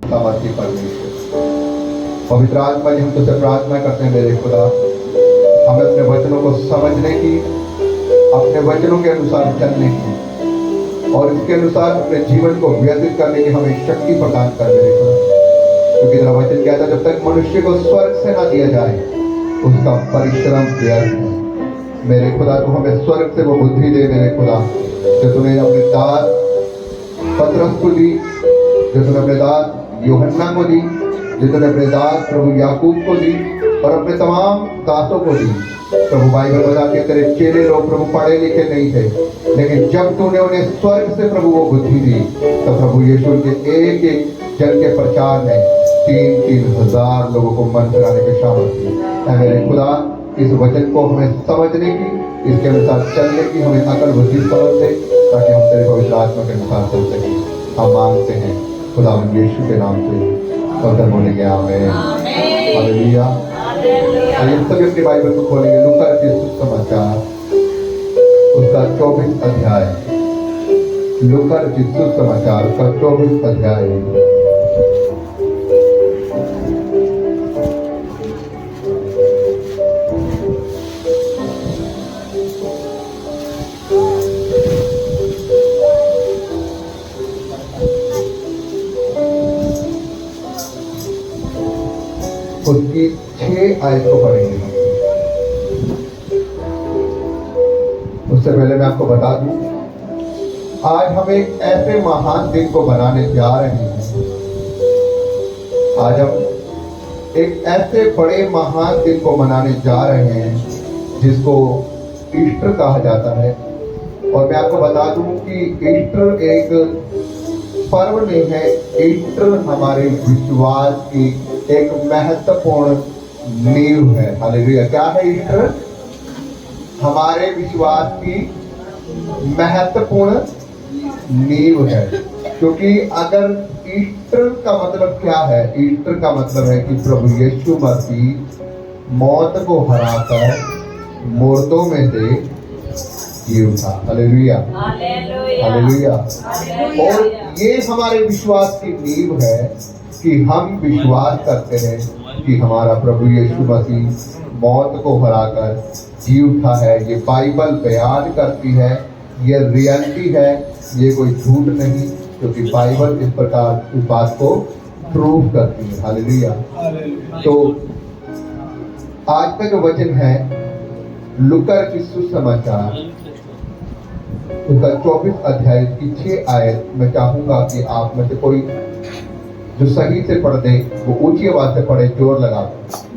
सामर्थ्य परमेश्वर। पवित्र आत्मा जी, हम तुझसे प्रार्थना करते हैं मेरे खुदा, हमें अपने वचनों को समझने की, अपने वचनों के अनुसार चलने की और इसके अनुसार अपने जीवन को व्यतीत करने की हमें शक्ति प्रदान कर मेरे खुदा। क्योंकि तेरा वचन कहता है, जब तक मनुष्य को स्वर्ग से ना दिया जाए उसका परिश्रम व्यर्थ है। मेरे खुदा, तू हमें स्वर्ग से वो बुद्धि दे मेरे खुदा, जो तूने अपने दास पतरस को दी, जो तूने अपने दास यूहन्ना को दी, जो तूने अपने दास प्रभु याकूब को दी और अपने तमाम दासों को दी। प्रभु बाइबल बता के तेरे चेले लोग प्रभु पढ़े लिखे नहीं थे, लेकिन जब तूने उन्हें स्वर्ग से प्रभु वो बुद्धि दी, तो प्रभु यीशु के एक एक जन के प्रचार में 3-3 हजार लोगों को मन कराने की सामर्थ्य है। मेरे खुदा, इस वचन को हमें समझने की, इसके अनुसार चलने की हमें अकल बुद्धि समझ दे, ताकि हम तेरे पवित्र आत्मा के अनुसार चल सकें। हम मांगते हैं खुदा यीशु के नाम से, और सब बोलेंगे आमीन। हालेलुया। आइए सभी अपनी बाइबल को खोलेंगे, लूका रचित सुसमाचार उसका 24 अध्याय। लूका रचित सुसमाचार उसका 24 अध्याय। उसकी 6 आयत को पढ़ेंगे हम। उससे पहले मैं आपको बता दूं, आज हम एक ऐसे महान दिन को बनाने जा रहे हैं। आज हम एक ऐसे बड़े महान दिन को मनाने जा रहे हैं जिसको ईस्टर कहा जाता है। और मैं आपको बता दूं कि ईस्टर एक पर्व नहीं है, ईस्टर हमारे विश्वास की एक महत्वपूर्ण नींव है। हालेलुया। क्या है ईस्टर? हमारे विश्वास की महत्वपूर्ण नींव है। क्योंकि अगर ईस्टर का मतलब क्या है? ईस्टर का मतलब है कि प्रभु यीशु मसीह मौत को हराकर मुर्दों में से जी उठा। Hallelujah, hallelujah. और ये हमारे विश्वास की नींव है कि हम विश्वास करते हैं कि हमारा प्रभु यीशु मसीह मौत को हराकर जी उठा है। ये बाइबल बयान करती है, ये रियलिटी है, ये कोई झूठ नहीं, क्योंकि बाइबल इस प्रकार इस बात को प्रूव करती है। हालेलुया। तो आज का जो वचन है लूका रचित सुसमाचार उसका 24 अध्याय की 6 आयत मैं चाहूंगा कि आप में से कोई जो सही से पढ़ दे वो ऊंची आवाज से पढ़े, जोर लगा।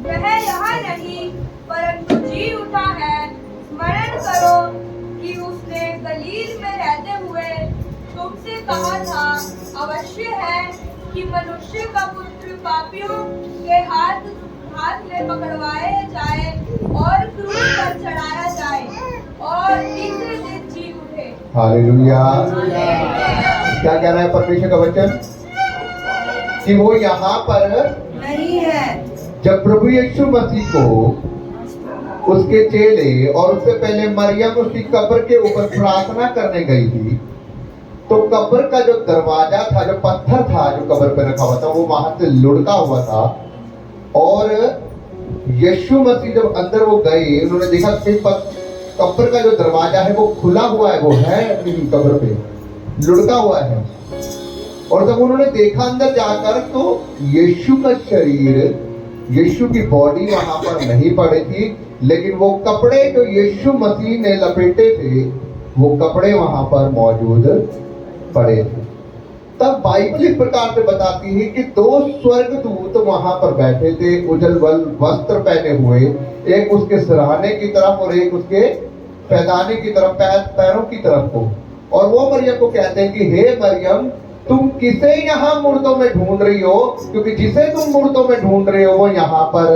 वह यहाँ नहीं परंतु जी उठा है। स्मरण करो कि उसने गलील में रहते हुए तुमसे कहा था, अवश्य है कि मनुष्य का पुत्र पापियों के हाथ में पकड़वाए जाए और क्रूस पर चढ़ाया जाए और तीसरे दिन जी उठे। हालेलुया। क्या कह रहा है परमेश्वर का वचन? कि वो यहाँ पर नहीं है। जब प्रभु यीशु मसीह को उसके चेले और उससे पहले मरियम उसकी कब्र के ऊपर प्रार्थना करने गई थी, तो कब्र का जो दरवाजा था, जो पत्थर था जो कब्र पे रखा हुआ था, वो वहां से लुढ़का हुआ था। और यीशु मसीह जब अंदर वो गए, उन्होंने देखा कि कब्र का जो दरवाजा है वो खुला हुआ है, वो है अपनी कब्र पे लुढ़का हुआ है। और जब उन्होंने देखा अंदर जाकर, तो यीशु का शरीर, यीशु की बॉडी वहां पर नहीं पड़ी थी, लेकिन वो कपड़े जो यीशु मसीह ने लपेटे थे वो कपड़े वहां पर मौजूद पड़े थे। तब बाइबल इस प्रकार से बताती है कि 2 स्वर्गदूत वहां पर बैठे थे, उजल वस्त्र पहने हुए, एक उसके सिरहाने की तरफ और एक उसके पैदाने की तरफ, पैरों की तरफ को। और वो मरियम को कहते हैं कि हे मरियम, तुम किसे यहाँ मुर्दों में ढूंढ रही हो? क्योंकि जिसे तुम मुर्दों में ढूंढ रहे हो वो यहाँ पर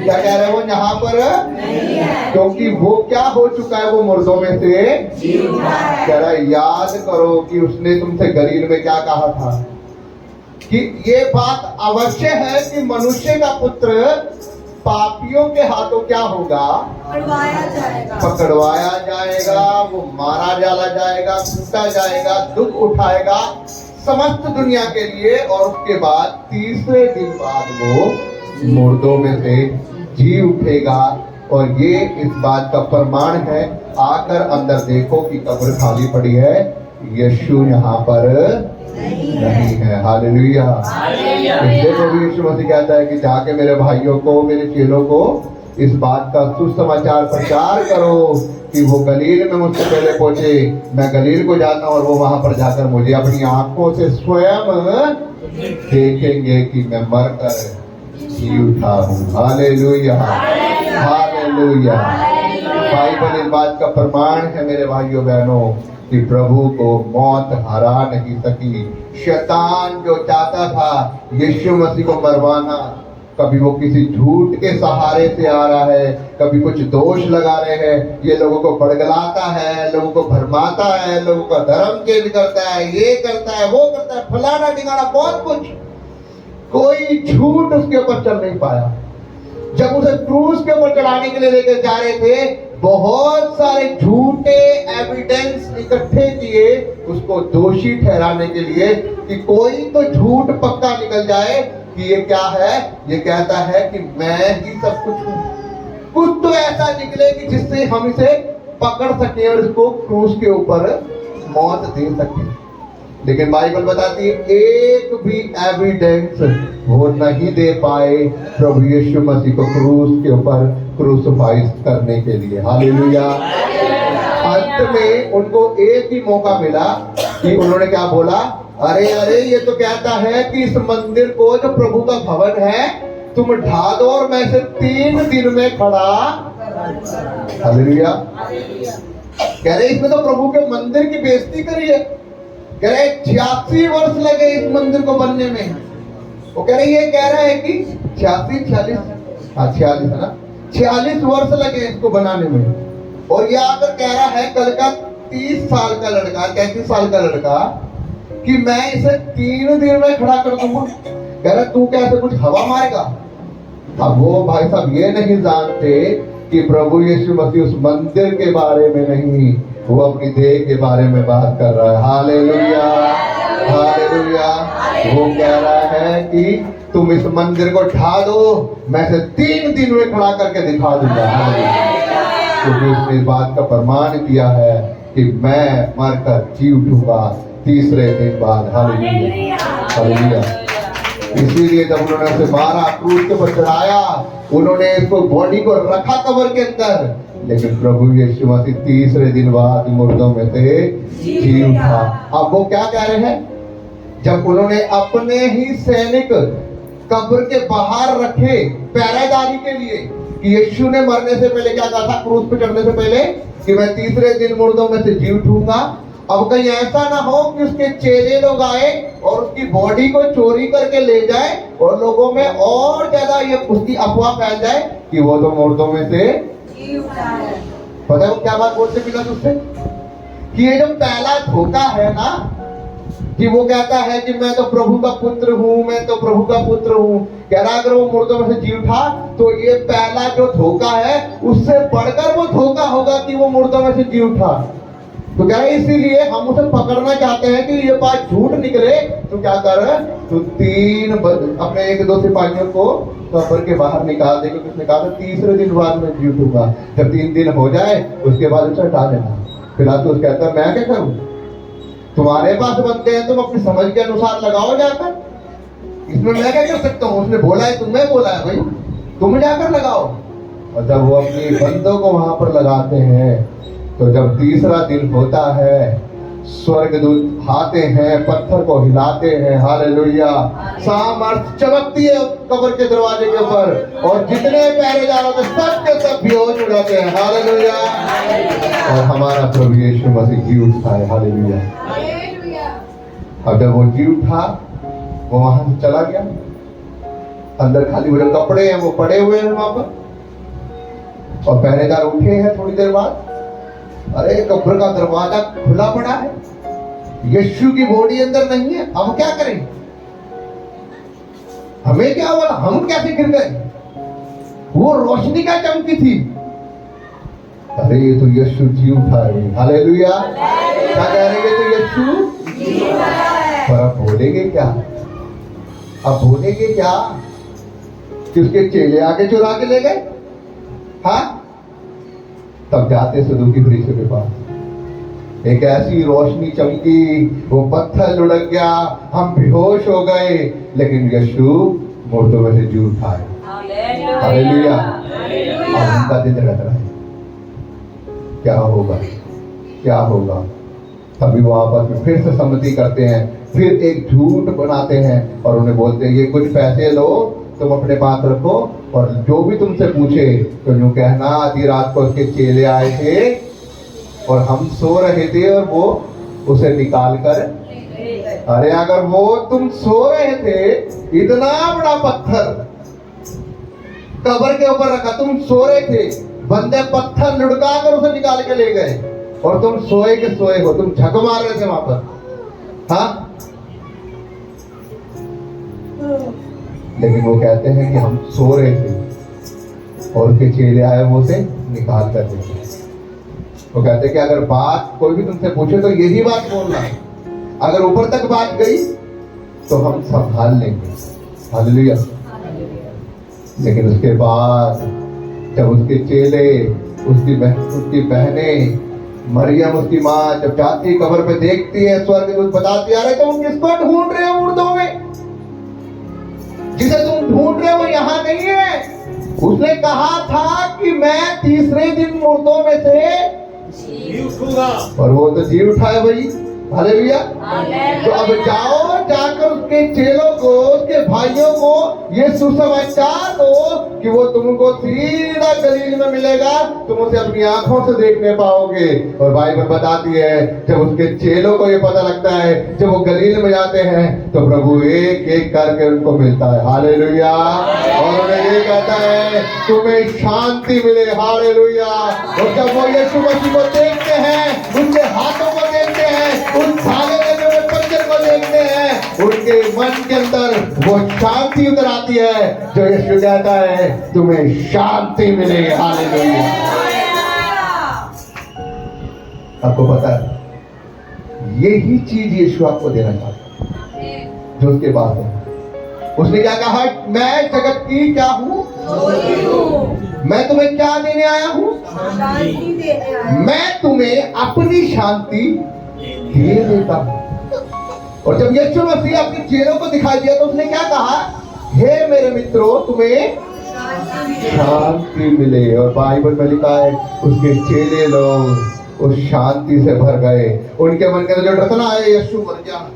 क्या कह रहे हो? वो यहाँ पर नहीं है, क्योंकि वो क्या हो चुका है? वो मुर्दों में से कह रहा है। याद करो कि उसने तुमसे गलील में क्या कहा था कि ये बात अवश्य है कि मनुष्य का पुत्र पापियों के हाथों क्या होगा? पकड़वाया जाएगा, वो मारा जाला जाएगा, कूटा जाएगा, दुख उठाएगा, समस्त दुनिया के लिए, और उसके बाद तीसरे दिन बाद वो मुर्दों में से जी उठेगा। और ये इस बात का प्रमाण है, आकर अंदर देखो कि कब्र खाली पड़ी है, यीशु यहाँ पर नहीं है। हालेलुया। इसलिए प्रभु यीशु मसीह कहता है कि जाके मेरे भाइयों को, मेरे चेलों को इस बात का सुसमाचार प्रचार करो कि वो गलील में मुझसे पहले पहुंचे। मैं गलील को जाता हूँ और वो वहां पर जाकर मुझे अपनी आंखों से स्वयं देखेंगे कि मैं मरकर जी उठा हूँ। Hallelujah, hallelujah. बाइबल इस बात का प्रमाण है मेरे भाइयों बहनों कि प्रभु को मौत हरा नहीं सकी। शैतान जो चाहता था यीशु मसीह को मरवाना, कभी वो किसी झूठ के सहारे से आ रहा है, कभी कुछ दोष लगा रहे हैं, ये लोगों को बड़गलाता है, लोगों को भरमाता है, लोगों का धर्म चेंज करता है, ये करता है, वो करता है, फलाना ढिंगाना बहुत कुछ। कोई झूठ उसके ऊपर चल नहीं पाया। जब उसे क्रूस के ऊपर चढ़ाने के लिए लेकर जा रहे थे, बहुत सारे झूठे एविडेंस इकट्ठे किए उसको दोषी ठहराने के लिए कि कोई तो झूठ पक्का निकल जाए कि ये क्या है। ये कहता है कि मैं ही सब कुछ हूं। कुछ तो ऐसा निकले कि जिससे हम इसे पकड़ सके और इसको क्रूस के ऊपर मौत दे सके। लेकिन बाइबल बताती है एक भी एविडेंस वो नहीं दे पाए प्रभु यीशु मसीह को क्रूस के ऊपर क्रूसिफाइस करने के लिए। हालेलुया। अंत में उनको एक ही मौका मिला कि उन्होंने क्या बोला, अरे अरे ये तो कहता है कि इस मंदिर को जो प्रभु का भवन है तुम ढा दो और मैं इसे 3 दिन में खड़ा। हालेलुया। कह रहे इसमें तो प्रभु के मंदिर की बेइज्जती करी है। कह रहे 86 वर्ष लगे इस मंदिर को बनने में। वो कह रहे ये कह रहा है कि 46 है ना, 46 वर्ष लगे इसको बनाने में। और ये आकर कह रहा है कल का 30 साल का लड़का, 33 साल का लड़का, कि मैं इसे 3 दिन में खड़ा कर दूंगा। कह रहा तू कैसे कुछ हवा मारेगा। अब वो भाई साहब ये नहीं जानते कि प्रभु यीशु मसीह उस मंदिर के बारे में नहीं, वो अपनी देह के बारे में बात कर रहा है। Hallelujah, hallelujah. वो कह रहा है कि तुम इस मंदिर को ढा दो, मैं इसे 3 दिन में खड़ा करके दिखा दूंगा। क्योंकि उसने इस बात का प्रमाण किया है कि मैं मरकर जी उठूंगा तीसरे दिन बाद। Hallelujah, hallelujah. इसीलिए जब उन्होंने उसे मारा, क्रूस के ऊपर चढ़ाया, उन्होंने इसको बॉडी को रखा कब्र के अंदर, लेकिन प्रभु यीशु मसीह तीसरे दिन बाद मुर्दों में से जी उठा। अब वो क्या कह रहे हैं, जब उन्होंने अपने ही सैनिक कब्र के बाहर रखे पहरेदारी के लिए कि यीशु ने मरने से पहले क्या कहा था, क्रूस पे चढ़ने से पहले, कि मैं तीसरे दिन मुर्दों में से जी उठूंगा। अब कहीं ऐसा ना हो कि उसके चेले लोग आए और उसकी बॉडी को चोरी करके ले जाए और लोगों में और ज्यादा ये उसकी अफवाह फैल जाए कि वो तो मुर्दों में से पता है वो क्या बात बोलते पिलातुस उससे, कि ये जो पहला धोखा है ना, कि वो कहता है कि मैं तो प्रभु का पुत्र हूँ, मैं तो प्रभु का पुत्र हूँ। कह रहा अगर वो मुर्दों में से जी उठा तो ये पहला जो धोखा है उससे बढ़कर वो धोखा होगा कि वो मुर्दों में से जी उठा। तो क्या है, इसीलिए हम उसे पकड़ना चाहते हैं कि ये बात झूठ निकले। तो क्या कर, तो अपने 1-2 सिपाहियों को कब्र के बाहर निकाल दे, क्योंकि उसने कहा था तीसरे दिन बाद में जी उठूंगा। जब 3 दिन हो जाए उसके बाद उसे हटा देना। पिलातुस कहता है मैं क्या करूं, तुम्हारे पास बनते हैं, तुम अपनी समझ के अनुसार लगाओ जाकर, इसमें मैं क्या कर सकता हूँ। उसने बोला है, तुम्हें बोला है भाई, तुम जाकर लगाओ। और जब वो अपनी बंदों को वहां पर लगाते हैं, तो जब तीसरा दिन होता है, स्वर्गदूत आते हैं, पत्थर को हिलाते हैं। हालेलुया। सामर्थ चमकती है कब्र के दरवाजे के ऊपर, और जितने पहरेदार होते सब के सब बेहोश हो जाते हैं। हालेलुया। और हमारा प्रभु यीशु मसीह जी उठा है। हालेलुया। अब जब वो जी उठा, वो वहां से चला गया। अंदर खाली वो जो कपड़े हैं वो पड़े हुए हैं वहां पर, और पहरेदार उठे हैं थोड़ी देर बाद। अरे कब्र का दरवाजा खुला पड़ा है, यीशु की बॉडी अंदर नहीं है, हम क्या करें, हमें क्या हुआ, हम कैसे गिर गए। वो रोशनी क्या चमकी थी। अरे ये तो यीशु जी उठा है। हालेलुया। क्या कह रहे हैं, तो यीशु जी उठा है। पर अब बोलेंगे क्या? अब बोलेंगे क्या कि उसके चेले आगे चुरा के ले गए? हाँ, तब जाते सदूकी फरीसियों के पास। एक ऐसी रोशनी चमकी, वो पत्थर लुढ़क गया, हम बेहोश हो गए, लेकिन यीशु मुर्दों में से जी उठाए। हालेलुया। और उनका दिल रह रहा है, क्या होगा, क्या होगा? तभी वो आपस में फिर से सम्मति करते हैं, फिर एक झूठ बनाते हैं और उन्हें बोलते हैं, ये कुछ पैसे लो, तुम अपने पास रखो, और जो भी तुमसे पूछे तो यूं कहना, आधी रात को उसके चेले आए थे और हम सो रहे थे और वो उसे निकाल कर। अरे अगर वो तुम सो रहे थे, इतना बड़ा पत्थर कब्र के ऊपर रखा, तुम सो रहे थे, बंदे पत्थर लुढ़का कर उसे निकाल के ले गए और तुम सोए के सोए हो, तुम झक मार रहे थे वहां पर। हाँ, लेकिन वो कहते हैं कि हम सो रहे थे और उसके चेले आए, वो उसे निकाल कर ले गए। वो कहते हैं कि अगर बात कोई भी तुमसे पूछे तो यही बात बोलना, अगर ऊपर तक बात गई तो हम संभाल लेंगे। हालेलुया। लेकिन उसके बाद जब उसके चेले, उसकी बहनें, मरियम उसकी माँ जब जाती कब्र पे देखती है, स्वर्गदूत बताती आ रहे, तुम किसको ढूंढ रहे हो मुर्दों में? जिसे तुम ढूंढ रहे हो वो यहाँ नहीं है। उसने कहा था कि मैं तीसरे दिन मुर्दों में से जी उठूंगा, और वो तो जी उठा है भाई। हालेलुया। तो अब जाओ, जाकर उसके चेलों को, उसके भाइयों को ये सुसमाचार दो कि वो तुमको सीधा गलील में मिलेगा, तुम उसे अपनी आंखों से देखने पाओगे। और बाइबल बताती है जब उसके चेलों को ये पता लगता है, जब वो गलील में जाते हैं तो प्रभु एक एक करके उनको मिलता है। हालेलुया। और उन्हें ये कहता है, तुम्हें शांति मिले। हालेलुया। और जब वो यीशु मसीह को देखते हैं, उनके हाथों को देखते हैं, उन भागे हुए पंजर को देखते हैं, उनके मन के अंदर वो शांति उतर आती है जो यीशु कहता है, तुम्हें शांति मिले। हालेलुया। आपको पता है, यही चीज यीशु आपको देना चाहता है जो उसके पास है। उसने क्या कहा? मैं जगत की क्या हूँ? मैं तुम्हें क्या देने आया हूँ? मैं तुम्हें अपनी शांति दे देता हूँ। और जब यीशु मसीह अपने चेलों को दिखाई दिया तो उसने क्या कहा? हे मेरे मित्रों, तुम्हें शांति मिले। और बाइबल में लिखा है, उसके चेले लोग उस शांति से भर गए। उनके मन के अंदर जो डर था ना, यीशु मर गया,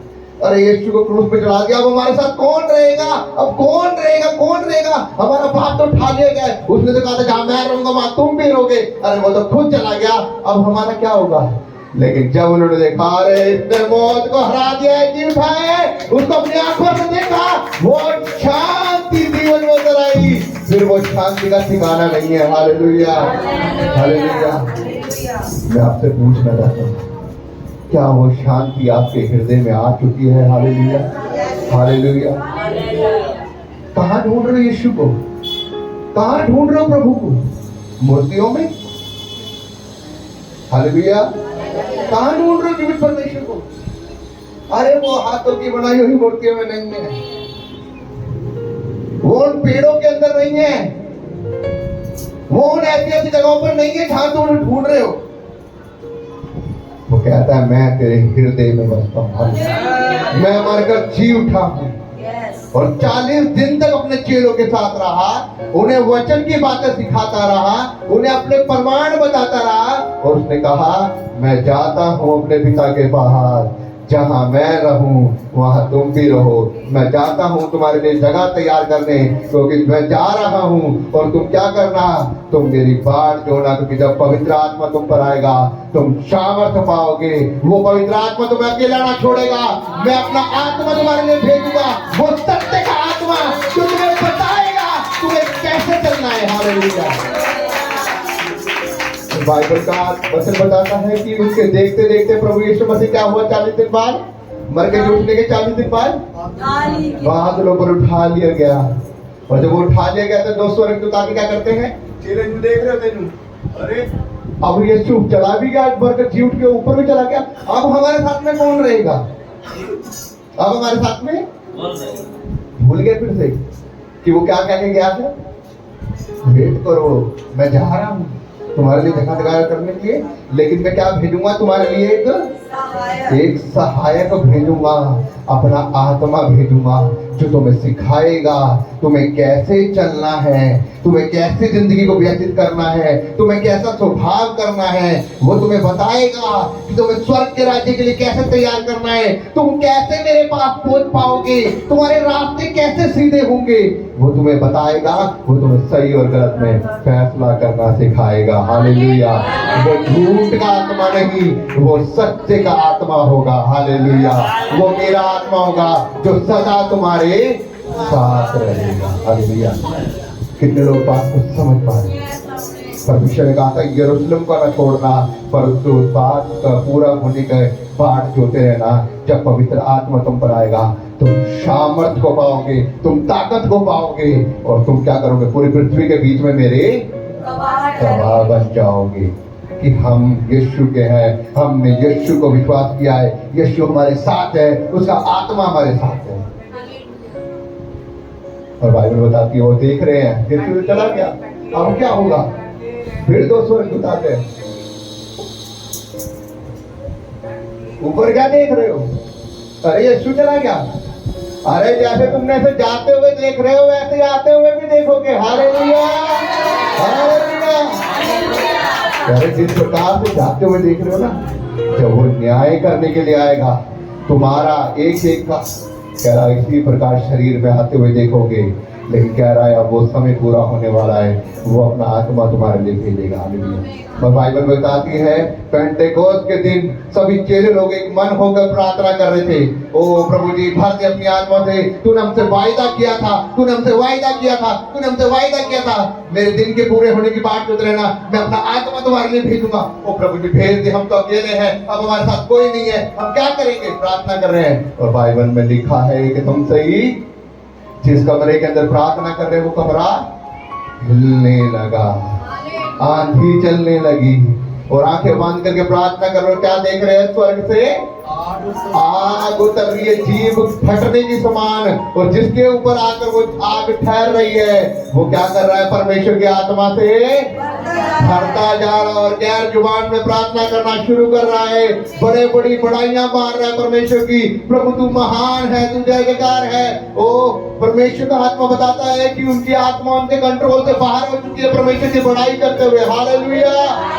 अरे यीशु को क्रूस पे चढ़ा दिया, अब हमारे साथ कौन रहेगा? अब कौन रहेगा? कौन रहेगा? हमारा बाप तो उठा लिया गया। उसने तो कहा था, जहां मैं रहूंगा वहां तुम भी रहोगे। अरे वो तो खुद चला गया, अब हमारा क्या होगा? लेकिन जब उन्होंने देखा, अरे इसने मौत को हरा दिया है, जी उठाए, उसको अपनी आंखों से देखा, वो शांति जीवन में उतर आई। फिर वो शांति का ठिकाना नहीं है। हालेलुया। हालेलुया। मैं आपसे पूछना चाहता हूँ, क्या वो शांति आपके हृदय में आ चुकी है? हालेलुया। हालेलुया। कहाँ ढूंढ रहे हो यीशु को? कहाँ ढूंढ रहे हो प्रभु को? मूर्तियों में? हालेलुया। कहाँ ढूंढ रहे हो जीवित परमेश्वर को? अरे वो हाथों की बनाई हुई मूर्तियों में नहीं है, वो उन पेड़ों के अंदर नहीं है, वो उन ऐसी ऐसी जगहों पर नहीं है जहां तुम उन्हें ढूंढ रहे हो। वो कहता है, मैं तेरे हृदय में बसता हूँ, मैं मरकर जी उठा हूँ। और 40 दिन तक अपने चेलों के साथ रहा, उन्हें वचन की बातें सिखाता रहा, उन्हें अपने प्रमाण बताता रहा। और उसने कहा, मैं जाता हूँ अपने पिता के पास, जहां मैं रहूं वहां तुम भी रहो। मैं जाता हूं तुम्हारे लिए जगह तैयार करने, क्योंकि मैं जा रहा हूं। और तुम क्या करना? तुम मेरी बाट जोड़ना, क्योंकि जब पवित्र आत्मा तुम पर आएगा तुम सामर्थ्य पाओगे। वो पवित्र आत्मा तुम्हें अकेला ना छोड़ेगा, मैं अपना आत्मा तुम्हारे लिए भेजूंगा, वो सत्य का आत्मा जो तुम्हें बताएगा तुम्हें कैसे चलना है। हालेलुया। बाइबल का वचन बताता है कि उसके देखते देखते प्रभु यीशु मसीह क्या हुआ? 40 दिन बाद, मर के उठने के 40 दिन बाद बादलों पर उठा लिया गया। और जब वो उठा लिया गया तो 2 स्वर्गदूत आके क्या करते हैं? चेले देख रहे थे, अरे अब यीशु चला भी गया, मर कर जी उठ के ऊपर भी चला गया, अब हमारे साथ में कौन रहेगा? अब हमारे साथ में भूल गए फिर से कि वो क्या कहने गया है, वेट करो मैं जा रहा हूँ तुम्हारे लिए जगह जगह करने के लिए, लेकिन मैं क्या भेजूंगा तुम्हारे लिए, एक सहायक भेजूंगा, अपना आत्मा भेजूंगा जो तुम्हें सिखाएगा तुम्हें कैसे चलना है, तुम्हें कैसे जिंदगी को व्यतीत करना है, तुम्हें कैसा स्वभाव करना है। वो तुम्हें बताएगा कि तुम्हें स्वर्ग के राज्य के लिए कैसे तैयार करना है, तुम कैसे मेरे पास पहुंच पाओगे, तुम्हारे रास्ते कैसे सीधे होंगे। वो तुम्हें बताएगा, वो तुम्हें सही और गलत में फैसला करना सिखाएगा। हालेलुया। वो झूठ का आत्मा नहीं, वो सत्य का आत्मा होगा। हालेलुया। वो मेरा आत्मा होगा जो सदा तुम्हारे साथ रहेगा। हालेलुया। कितने लोग बात को समझ पा रहे हैं? परमेश्वर ने कहा था यरूशलेम को न छोड़ना, पर उस बात का पूरा होने के बाट जोते रहना। जब पवित्र आत्मा तुम पर आएगा तुम सामर्थ को पाओगे, तुम ताकत को पाओगे, और तुम क्या करोगे, पूरी पृथ्वी के बीच में मेरे गवाह बन जाओगे कि हम यीशु के हैं, हमने यीशु को विश्वास किया है, यीशु हमारे साथ है, उसका आत्मा हमारे साथ है। और बाइबल बताती है वो देख रहे हैं यीशु चला गया, अब क्या होगा, फिर 2 स्वर्ग बताते हैं। ऊपर क्या देख रहे हो, अरे यीशु चला गया, अरे जैसे तुमने ऐसे जाते हुए देख रहे हो वैसे आते हुए भी देखोगे। Hallelujah hallelujah. अरे जिस प्रकार से जाते हुए देख रहे हो ना, जब वो न्याय करने के लिए आएगा तुम्हारा एक एक का, कह रहा है इसी प्रकार शरीर में आते हुए देखोगे, लेकिन कह रहा है अब वो समय पूरा होने वाला है, वो अपना आत्मा तुम्हारे लिए भेजेगा। हालेलुया। और बाइबल बताती है पेंटेकोस्त के दिन सभी चेले लोग एक मन होकर प्रार्थना कर रहे थे, ओ प्रभु जी भर दे अपनी आत्मा से, तूने हमसे वायदा किया था, तूने हमसे वायदा किया था, तूने हमसे वायदा किया था, मेरे दिन के पूरे होने की बात करते रहना, मैं अपना आत्मा तुम्हारे लिए भेजूंगा। ओ प्रभु जी भेज दे, हम तो अकेले हैं, अब हमारे साथ कोई नहीं है, हम क्या करेंगे, प्रार्थना कर रहे हैं। और बाइबल में लिखा है कि तुमसे ही जिस कमरे के अंदर प्रार्थना कर रहे हैं वो कमरा हिलने लगा, आंधी चलने लगी, और आंखें बंद करके प्रार्थना कर रहे हो, क्या देख रहे हैं, स्वर्ग से आग उतर रही है, जीभ फटने की समान, और जिसके ऊपर आकर वो आग ठहर रही है वो क्या कर रहा है, परमेश्वर की आत्मा से भरता जा रहा है और गैर जुबान में प्रार्थना करना शुरू कर रहा है, बड़े बड़ी बड़ाइयां मार रहा है परमेश्वर की, प्रभु तू महान है, तू जयकार है। ओ परमेश्वर का आत्मा बताता है कि उनकी आत्मा उनके कंट्रोल से बाहर हो चुकी है परमेश्वर की बड़ाई करते हुए। हालेलुया।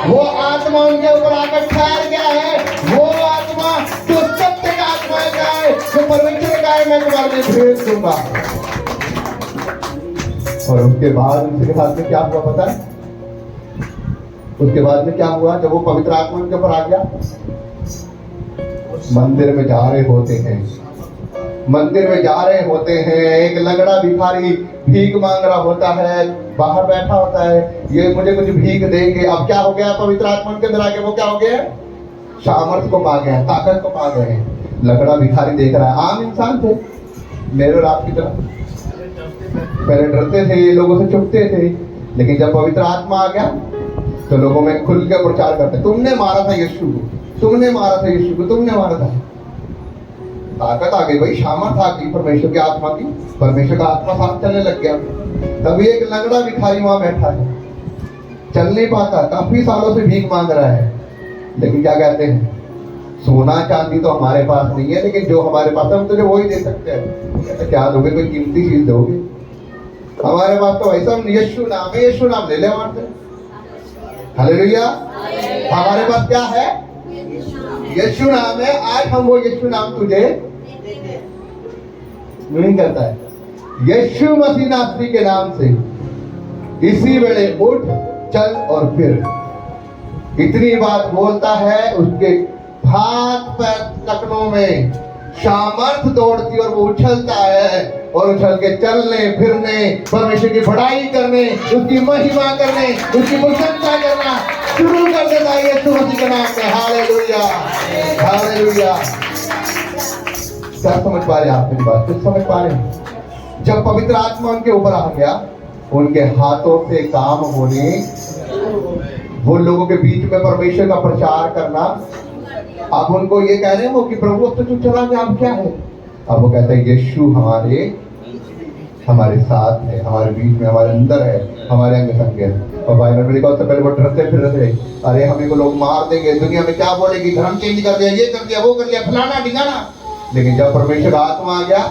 वो आत्मा उनके ऊपर आकर ठहर गया है, वो आत्मा जो सत्य का आत्मा है, जो परमेश्वर का है, मैं तुम्हारे लिए भेज दूंगा। और उसके बाद उनके साथ में क्या हुआ पता है, उसके बाद में क्या हुआ, जब वो पवित्र आत्मा उनके ऊपर आ गया, मंदिर में जा रहे होते हैं, मंदिर में जा रहे होते हैं, एक लंगड़ा भिखारी भीख मांग रहा होता है, बाहर बैठा होता है, ये मुझे कुछ भीख देंगे। अब क्या हो गया, पवित्र आत्मा के अंदर आके वो क्या हो गया, सामर्थ को पा गए, ताकत को पा गए। लंगड़ा भिखारी देख रहा है, आम इंसान थे मेरे और आपकी तरह, पहले डरते थे, ये लोगों से छुपते थे, लेकिन जब पवित्र आत्मा आ गया तो लोगों में खुल के प्रचार करते, तुमने मारा था यीशु को, तुमने मारा था यीशु को, तुमने मारा था। ताकत आ गई भाई, सामर्थ आ गई परमेश्वर की आत्मा की, परमेश्वर का आत्मा साथ चलने लग गया। तभी एक लंगड़ा भिखारी वहां बैठा है, चल नहीं पाता, काफी सालों से भीख मांग रहा है, लेकिन क्या कहते हैं, सोना चांदी तो हमारे पास नहीं है, लेकिन जो हमारे पास है हम तुझे वो ही दे सकते हैं। क्या दोगे, कोई कीमती चीज दोगे, हमारे पास तो वैसा यीशु नाम है, यीशु नाम ले ले हमारे से। हालेलुया। हमारे पास क्या है, यीशु नाम है, आज हम वो यीशु नाम तुझे नहीं करता है, यीशु मसीह नासरी के नाम से इसी वेले उठ चल और फिर, इतनी बात बोलता है, उसके हाथ पैर टखनों में सामर्थ दौड़ती और वो उछलता है, और उछल के चलने फिरने, परमेश्वर की बड़ाई करने, उसकी महिमा करने, उसकी प्रशंसा करना शुरू कर देता है यीशु मसीह के नाम में। Hallelujah hallelujah. क्या समझ पा रहे हैं आप मेरी बात, कुछ समझ पा रहे हैं? जब पवित्र आत्मा उनके ऊपर आ गया, उनके हाथों से काम होने, वो लोगों के बीच में परमेश्वर का प्रचार करना। अब उनको ये कह रहे हो कि प्रभु अब तो तू चला गया, अब क्या है, अब वो कहता है यीशु हमारे साथ है, हमारे बीच में, हमारे अंदर है, हमारे अंग संग है। और बाइबल में लिखा उससे पहले वो डरते फिर रहे, अरे हमें को लोग मार देंगे, दुनिया में क्या बोलेगी, धर्म चेंज कर दिया, ये कर दिया, वो कर दिया, फलाना ढिकाना। लेकिन जब परमेश्वर आत्मा आ गया,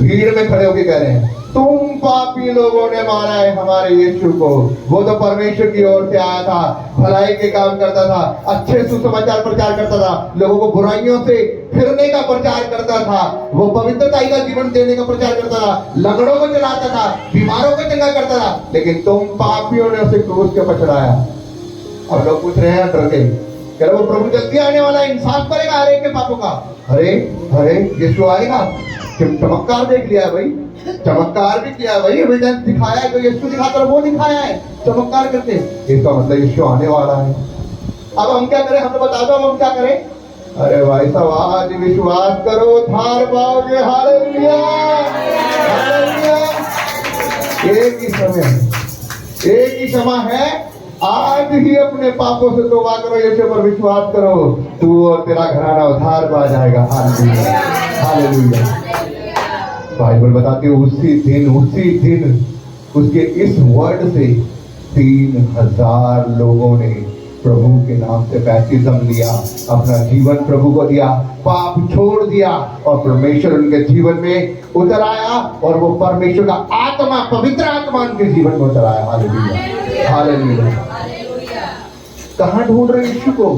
भीड़ में खड़े होकर कह रहे हैं तुम पापी लोगों ने मारा है हमारे यीशु को। वो तो परमेश्वर की ओर से आया था, भलाई के काम करता था, अच्छे सुसमाचार प्रचार करता था, लोगों को बुराइयों से फिरने का प्रचार करता था, वो पवित्रता का जीवन देने का प्रचार करता था, लंगड़ों को चलाता था, बीमारों को चंगा करता था। लेकिन तुम पापियों ने उसे क्रूस के पर चढ़ाया। अब लोग पूछ रहे हैं डर के, कह रहे वो प्रभु जल्दी आने वाला है, इंसाफ करेगा हर एक के पापों का। अरे यीशु आएगा, चमत्कार देख लिया है भाई, चमत्कार भी किया है भाई, एविडेंस दिखाया है, तो यीशु दिखाकर वो दिखाया है चमत्कार करके, इसका मतलब यीशु आने वाला है। अब हम क्या करें, हमें बता दो हम क्या करें। अरे भाई साहब आज विश्वास करो, धार पाओगे। Hallelujah hallelujah. एक ही समय, एक ही क्षमा है, आज ही अपने पापों से तौबा करो, यीशु पर विश्वास करो, तू और तेरा घराना उद्धार पा जाएगा। Hallelujah hallelujah. बाइबल बताती है उसी दिन उसके इस वर्ड से 3000 लोगों ने प्रभु के नाम से बैप्टिज्म लिया, अपना जीवन प्रभु को दिया, पाप छोड़ दिया और परमेश्वर उनके जीवन में उतर आया और वो परमेश्वर का आत्मा, पवित्र आत्मा उनके जीवन में उतर आया। Hallelujah hallelujah. कहाँ ढूंढ रहे हो यीशु को?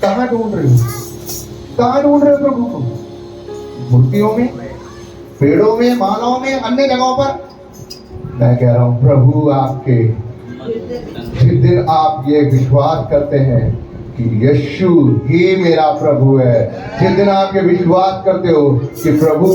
कहाँ ढूंढ रहे हो? कहाँ ढूंढ रहे हो प्रभु को? मूर्तियों में, पेड़ों में, मालाओं में, अन्य जगहों पर? मैं कह रहा हूं प्रभु आपके, जिस दिन आप ये विश्वास करते हैं कि यीशु ही मेरा प्रभु है, जिस दिन आप ये विश्वास करते हो कि प्रभु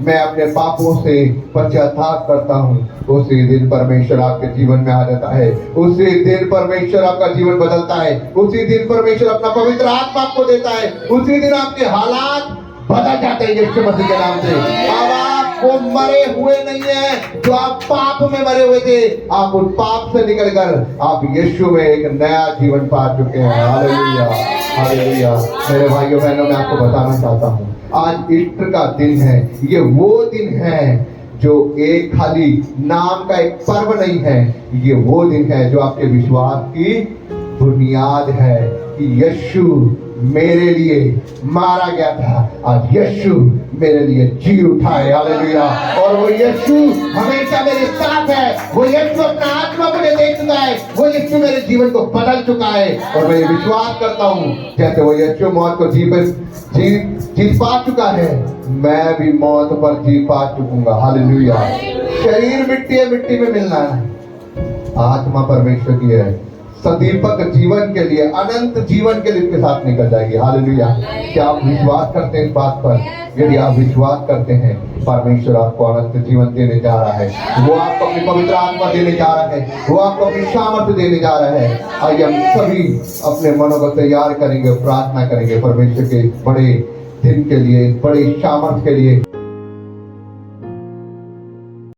मैं अपने पापों से पश्चाताप करता हूँ, उसी दिन परमेश्वर आपके जीवन में आ जाता है, उसी दिन परमेश्वर आपका जीवन बदलता है, उसी दिन परमेश्वर अपना पवित्र आत्मा आपको देता है, उसी दिन आपके हालात बदल जाते हैं यीशु मसीह के नाम से। अब आप वो मरे हुए नहीं है जो आप पाप में मरे हुए थे, आप उन पाप से निकलकर आप यीशु में एक नया जीवन पा चुके हैं। Hallelujah hallelujah. मेरे भाइयों बहनों, मैं आपको बताना चाहता हूँ, आज ईस्टर का दिन है, ये वो दिन है जो एक खाली नाम का एक पर्व नहीं है, ये वो दिन है जो आपके विश्वास की बुनियाद है कि यीशु मेरे लिए मारा गया था, आज यीशु मेरे लिए जी उठा है। हालेलुया। और वो यीशु हमेशा मेरे साथ है, वो यीशु अपना आत्मा मुझे दे चुका है, वो यीशु मेरे जीवन को बदल चुका है। और मैं ये विश्वास करता हूँ जैसे वो यीशु मौत को जीत पा चुका है, मैं भी मौत पर जीत पा चुकूंगा। हालेलुया। शरीर मिट्टी है, मिट्टी में मिलना है, आत्मा परमेश्वर की है, सदीपक जीवन के लिए, अनंत जीवन के लिए इसके साथ निकल जाएगी। हालेलुया। क्या आप विश्वास करते हैं इस बात पर? यदि आप विश्वास करते हैं, परमेश्वर आपको अनंत जीवन देने जा रहा है, वो आपको अपनी पवित्र आत्मा देने जा रहा है, वो आपको अपनी सामर्थ्य देने जा रहा है। आइए हम सभी अपने मनों को तैयार करेंगे, प्रार्थना करेंगे परमेश्वर के बड़े दिन के लिए, बड़े सामर्थ्य के लिए।